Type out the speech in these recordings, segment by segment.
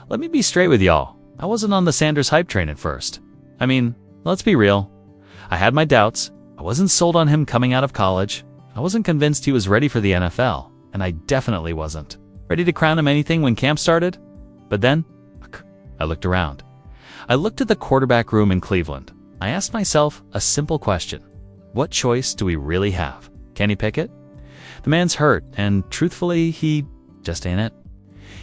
Let me be straight with y'all. I wasn't on the Sanders hype train at first. I mean, let's be real. I had my doubts. I wasn't sold on him coming out of college. I wasn't convinced he was ready for the NFL, and I definitely wasn't ready to crown him anything when camp started. But then, I looked around. I looked at the quarterback room in Cleveland. I asked myself a simple question. What choice do we really have? Kenny Pickett? The man's hurt, and truthfully, he just ain't it.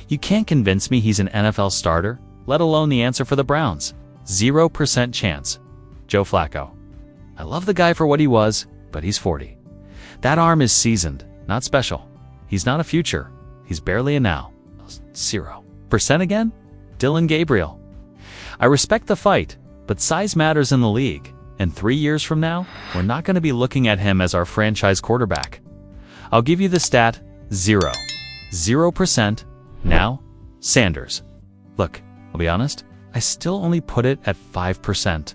You can't convince me he's an NFL starter, let alone the answer for the Browns. 0% chance. Joe Flacco. I love the guy for what he was, but he's 40. That arm is seasoned, not special. He's not a future. He's barely a now. 0% again? Dillon Gabriel. I respect the fight, but size matters in the league, and 3 years from now, we're not going to be looking at him as our franchise quarterback. I'll give you the stat, 0. 0%. Now, Sanders. Look, I'll be honest, I still only put it at 5%.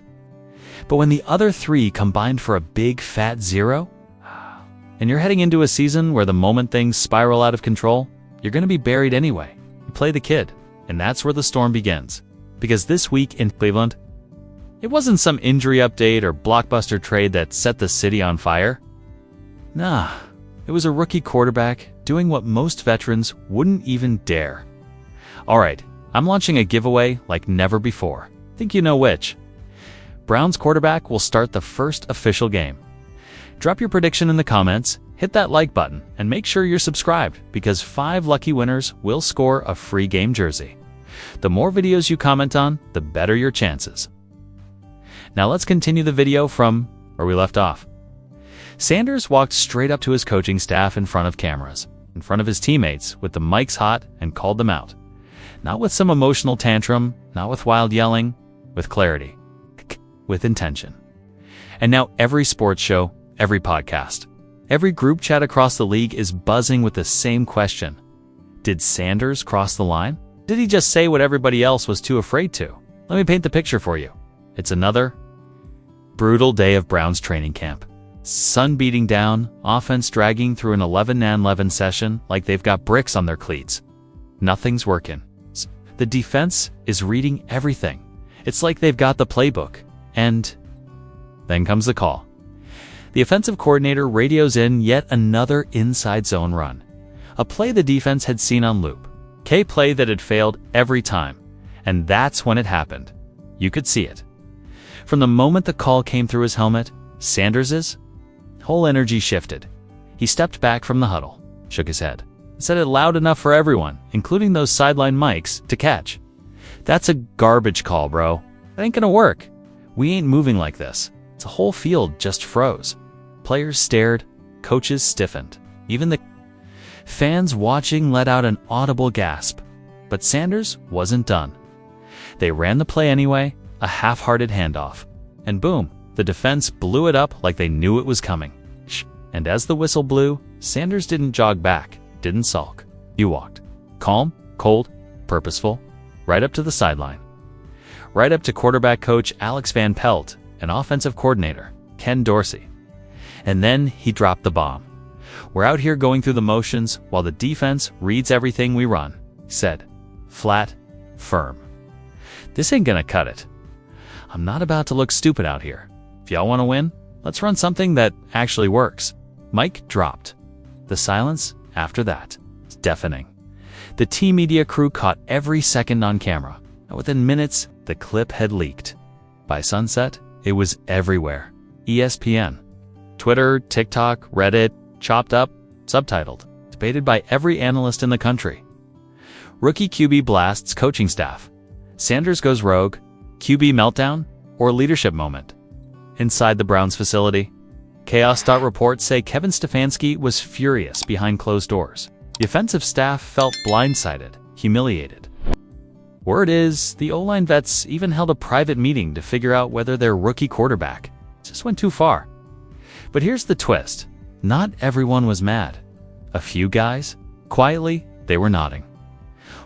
But when the other three combined for a big fat 0, and you're heading into a season where the moment things spiral out of control, you're going to be buried anyway. You play the kid, and that's where the storm begins. Because this week in Cleveland, it wasn't some injury update or blockbuster trade that set the city on fire. Nah, it was a rookie quarterback doing what most veterans wouldn't even dare. Alright, I'm launching a giveaway like never before. Think you know which. Browns quarterback will start the first official game. Drop your prediction in the comments, hit that like button, and make sure you're subscribed because 5 lucky winners will score a free game jersey. The more videos you comment on, the better your chances. Now let's continue the video from where we left off. Sanders walked straight up to his coaching staff in front of cameras, in front of his teammates with the mics hot, and called them out. Not with some emotional tantrum, not with wild yelling, with clarity, with intention. And now every sports show, every podcast, every group chat across the league is buzzing with the same question. Did Sanders cross the line? Did he just say what everybody else was too afraid to? Let me paint the picture for you. It's another brutal day of Browns training camp. Sun beating down, offense dragging through an 11-on-11 session like they've got bricks on their cleats. Nothing's working. The defense is reading everything. It's like they've got the playbook. And then comes the call. The offensive coordinator radios in yet another inside zone run. A play the defense had seen on loop. A play that had failed every time. And that's when it happened. You could see it. From the moment the call came through his helmet, Sanders's whole energy shifted. He stepped back from the huddle, shook his head, and said it loud enough for everyone, including those sideline mics, to catch. That's a garbage call, bro. That ain't gonna work. We ain't moving like this. The whole field just froze. Players stared, coaches stiffened. Even the fans watching let out an audible gasp. But Sanders wasn't done. They ran the play anyway, a half-hearted handoff. And boom, the defense blew it up like they knew it was coming. And as the whistle blew, Sanders didn't jog back, didn't sulk. He walked. Calm, cold, purposeful, right up to the sideline. Right up to quarterback coach Alex Van Pelt and offensive coordinator Ken Dorsey. And then he dropped the bomb. We're out here going through the motions while the defense reads everything we run, he said. Flat, firm. This ain't gonna cut it. I'm not about to look stupid out here. If y'all want to win, let's run something that actually works. Mic dropped. The silence after that is deafening. The team media crew caught every second on camera, and within minutes, the clip had leaked. By sunset, it was everywhere. ESPN, Twitter, TikTok, Reddit, chopped up, subtitled, debated by every analyst in the country. Rookie QB blasts coaching staff. Sanders goes rogue, QB meltdown, or leadership moment. Inside the Browns facility, chaos. Reports say Kevin Stefanski was furious behind closed doors. The offensive staff felt blindsided, humiliated. Word is, the O-line vets even held a private meeting to figure out whether their rookie quarterback just went too far. But here's the twist. Not everyone was mad. A few guys, quietly, they were nodding.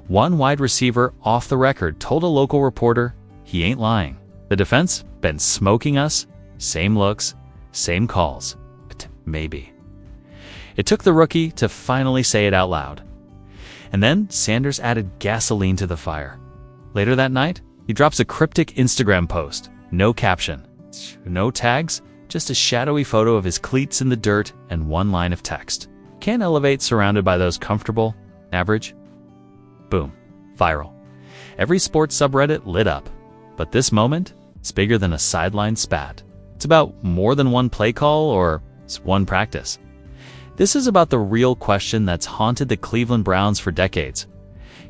One wide receiver off the record told a local reporter, he ain't lying. The defense been smoking us, same looks, same calls, but maybe. It took the rookie to finally say it out loud. And then Sanders added gasoline to the fire. Later that night, he drops a cryptic Instagram post. No caption, no tags, just a shadowy photo of his cleats in the dirt and one line of text. Can't elevate surrounded by those comfortable, average. Boom. Viral. Every sports subreddit lit up. But this moment, it's bigger than a sideline spat. It's about more than one play call or one practice. This is about the real question that's haunted the Cleveland Browns for decades.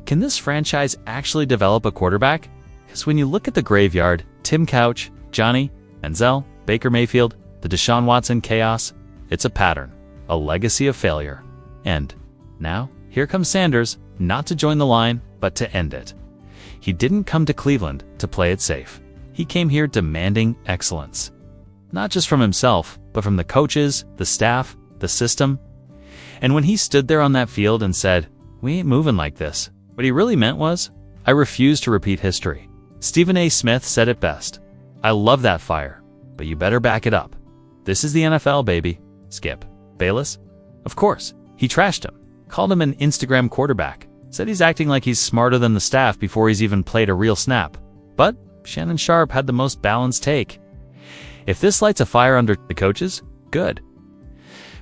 Can this franchise actually develop a quarterback? Because when you look at the graveyard, Tim Couch, Johnny, Manziel, Baker Mayfield, the Deshaun Watson chaos, it's a pattern, a legacy of failure. And now, here comes Sanders, not to join the line, but to end it. He didn't come to Cleveland to play it safe. He came here demanding excellence. Not just from himself, but from the coaches, the staff, the system. And when he stood there on that field and said, "We ain't moving like this," what he really meant was, "I refuse to repeat history." Stephen A. Smith said it best. "I love that fire, but you better back it up. This is the NFL, baby." Skip Bayless? Of course. He trashed him, called him an Instagram quarterback, said he's acting like he's smarter than the staff before he's even played a real snap. But Shannon Sharpe had the most balanced take. If this lights a fire under the coaches, good.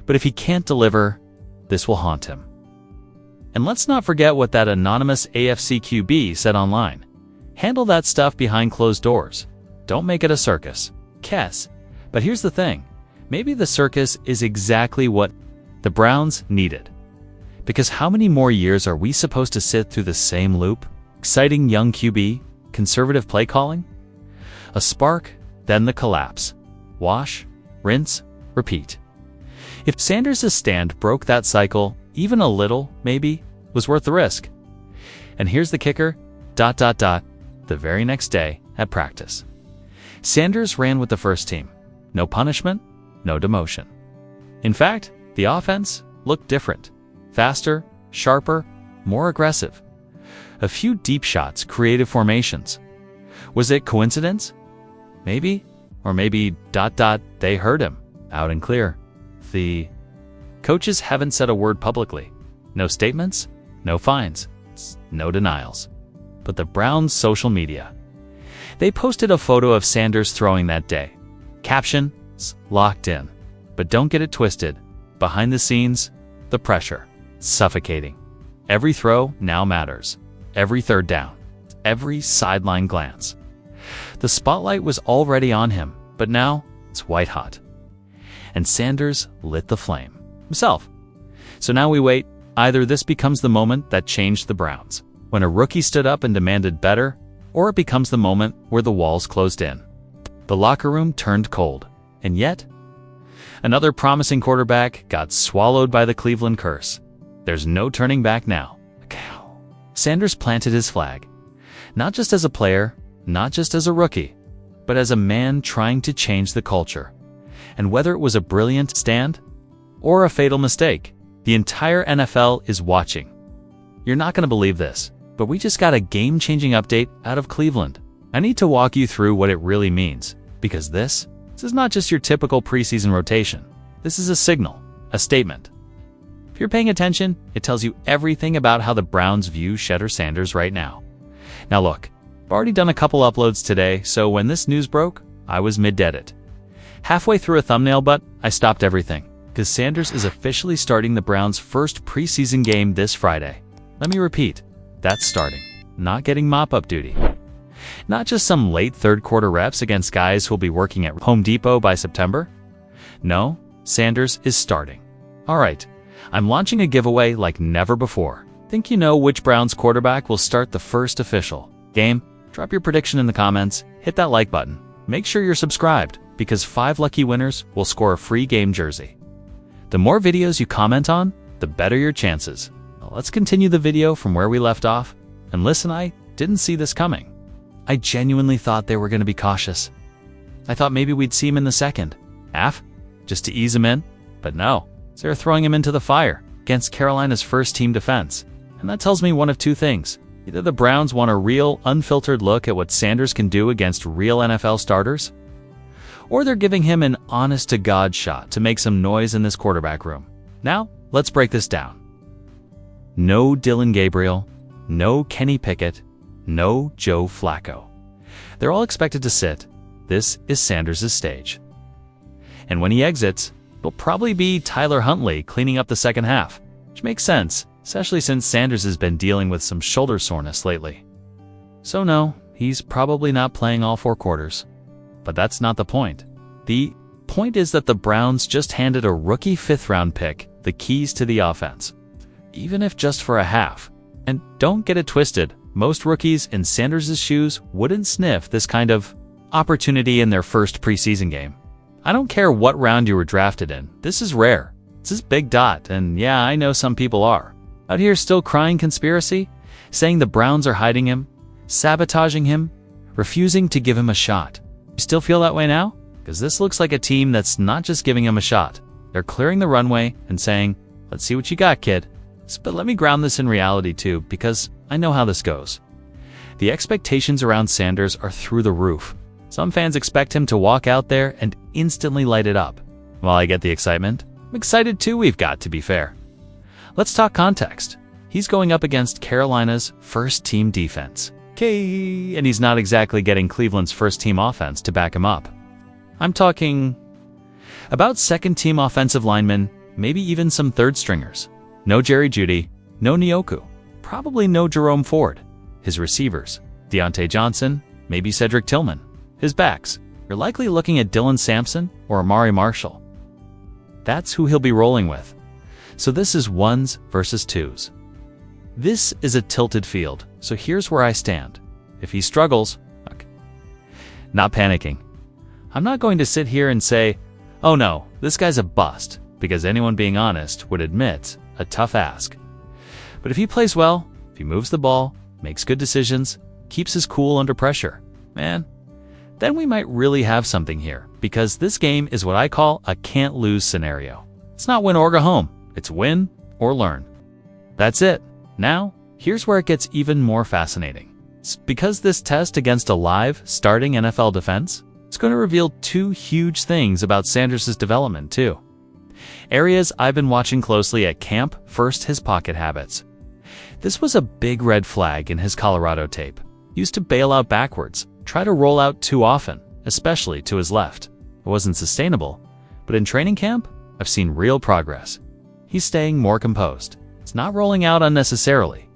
But if he can't deliver, this will haunt him. And let's not forget what that anonymous AFC QB said online. Handle that stuff behind closed doors. Don't make it a circus. Kes. But here's the thing. Maybe the circus is exactly what the Browns needed. Because how many more years are we supposed to sit through the same loop? Exciting young QB, conservative play calling? A spark, then the collapse. Wash, rinse, repeat. If Sanders' stand broke that cycle, even a little, maybe, was worth the risk. And here's the kicker, ... the very next day at practice. Sanders ran with the first team. No punishment, no demotion. In fact, the offense looked different. Faster, sharper, more aggressive. A few deep shots created formations. Was it coincidence? Maybe. Or maybe ... they heard him, out and clear. The coaches haven't said a word publicly. No statements, no fines, no denials. But the Browns' social media. They posted a photo of Sanders throwing that day. Caption, "Locked in." But don't get it twisted. Behind the scenes, the pressure. Suffocating. Every throw now matters. Every third down. Every sideline glance. The spotlight was already on him, but now it's white hot. And Sanders lit the flame himself. So now we wait. Either this becomes the moment that changed the Browns, when a rookie stood up and demanded better, or it becomes the moment where the walls closed in. The locker room turned cold. And yet, another promising quarterback got swallowed by the Cleveland curse. There's no turning back now. Sanders planted his flag, not just as a player, not just as a rookie, but as a man trying to change the culture. And whether it was a brilliant stand or a fatal mistake, the entire NFL is watching. You're not going to believe this, but we just got a game-changing update out of Cleveland. I need to walk you through what it really means, because this is not just your typical preseason rotation. This is a signal, a statement. If you're paying attention, it tells you everything about how the Browns view Shedeur Sanders right now. Now look, I've already done a couple uploads today, so when this news broke, I was mid-edit. Halfway through a thumbnail, but I stopped everything, because Sanders is officially starting the Browns' first preseason game this Friday. Let me repeat, that's starting, not getting mop-up duty. Not just some late third-quarter reps against guys who'll be working at Home Depot by September. No, Sanders is starting. All right, I'm launching a giveaway like never before. Think you know which Browns quarterback will start the first official game? Drop your prediction in the comments, hit that like button. Make sure you're subscribed, because 5 lucky winners will score a free game jersey. The more videos you comment on, the better your chances. Now let's continue the video from where we left off. And listen, I didn't see this coming. I genuinely thought they were going to be cautious. I thought maybe we'd see him in the second half, just to ease him in. But no, they're throwing him into the fire against Carolina's first-team defense. And that tells me one of two things. Either the Browns want a real, unfiltered look at what Sanders can do against real NFL starters, or they're giving him an honest-to-God shot to make some noise in this quarterback room. Now, let's break this down. No Dillon Gabriel, no Kenny Pickett, No Joe Flacco. They're all expected to sit. This is Sanders' stage. And when he exits, it'll probably be Tyler Huntley cleaning up the second half, which makes sense, especially since Sanders has been dealing with some shoulder soreness lately. So no, he's probably not playing all 4 quarters. But that's not the point. The point is that the Browns just handed a rookie 5th-round pick the keys to the offense, even if just for a half. And don't get it twisted, most rookies in Sanders' shoes wouldn't sniff this kind of opportunity in their first preseason game. I don't care what round you were drafted in, this is rare. It's his big dot, and yeah, I know some people are out here still crying conspiracy, saying the Browns are hiding him, sabotaging him, refusing to give him a shot. You still feel that way now? Because this looks like a team that's not just giving him a shot. They're clearing the runway and saying, let's see what you got, kid. But let me ground this in reality too, because I know how this goes. The expectations around Sanders are through the roof. Some fans expect him to walk out there and instantly light it up. While I get the excitement, I'm excited too, we've got to be fair. Let's talk context. He's going up against Carolina's first-team defense. And he's not exactly getting Cleveland's first-team offense to back him up. I'm talking about second-team offensive linemen, maybe even some third-stringers. No Jerry Jeudy, no Njoku, probably no Jerome Ford. His receivers, Deontay Johnson, maybe Cedric Tillman. His backs, you're likely looking at Dylan Sampson or Amari Marshall. That's who he'll be rolling with. So this is 1s versus 2s. This is a tilted field, so here's where I stand. If he struggles, okay. Not panicking. I'm not going to sit here and say, oh no, this guy's a bust, because anyone being honest would admit a tough ask. But if he plays well, if he moves the ball, makes good decisions, keeps his cool under pressure, man, then we might really have something here, because this game is what I call a can't-lose scenario. It's not win or go home, it's win or learn. That's it. Now, here's where it gets even more fascinating. It's because this test against a live, starting NFL defense, it's going to reveal 2 huge things about Sanders' development too. Areas I've been watching closely at camp, first his pocket habits. This was a big red flag in his Colorado tape. He used to bail out backwards, try to roll out too often, especially to his left. It wasn't sustainable, but in training camp, I've seen real progress. He's staying more composed. He's not rolling out unnecessarily.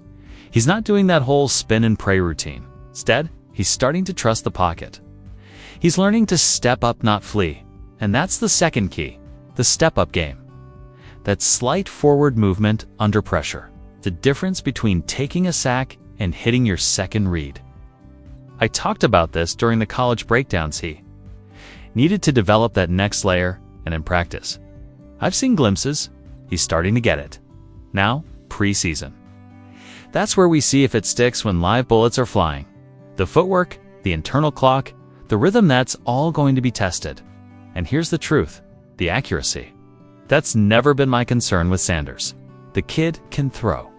He's not doing that whole spin and pray routine. Instead, he's starting to trust the pocket. He's learning to step up, not flee. And that's the second key, the step-up game. That slight forward movement under pressure. The difference between taking a sack and hitting your second read. I talked about this during the college breakdowns. He needed to develop that next layer, and in practice, I've seen glimpses. He's starting to get it. Now, preseason. That's where we see if it sticks when live bullets are flying. The footwork, the internal clock, the rhythm, that's all going to be tested. And here's the truth, the accuracy. That's never been my concern with Sanders. The kid can throw.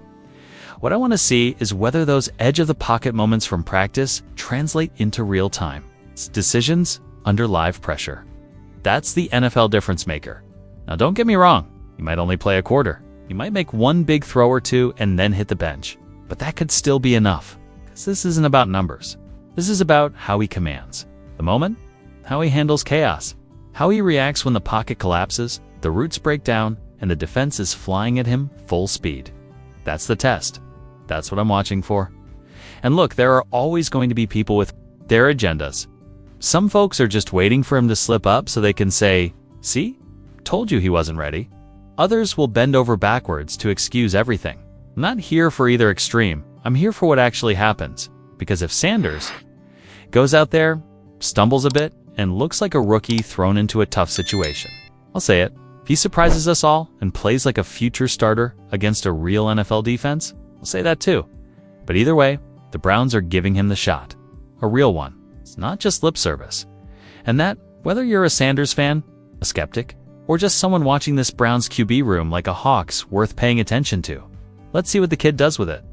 What I want to see is whether those edge-of-the-pocket moments from practice translate into real time. It's decisions under live pressure. That's the NFL difference maker. Now don't get me wrong, you might only play a quarter. You might make one big throw or two and then hit the bench. But that could still be enough, because this isn't about numbers. This is about how he commands the moment, how he handles chaos, how he reacts when the pocket collapses, the routes break down, and the defense is flying at him full speed. That's the test. That's what I'm watching for. And look, there are always going to be people with their agendas. Some folks are just waiting for him to slip up so they can say, see, told you he wasn't ready. Others will bend over backwards to excuse everything. I'm not here for either extreme. I'm here for what actually happens. Because if Sanders goes out there, stumbles a bit, and looks like a rookie thrown into a tough situation, I'll say it, if he surprises us all and plays like a future starter against a real NFL defense, I'll say that too. But either way, the Browns are giving him the shot. A real one. It's not just lip service. And that, whether you're a Sanders fan, a skeptic, or just someone watching this Browns QB room like a hawk's worth paying attention to. Let's see what the kid does with it.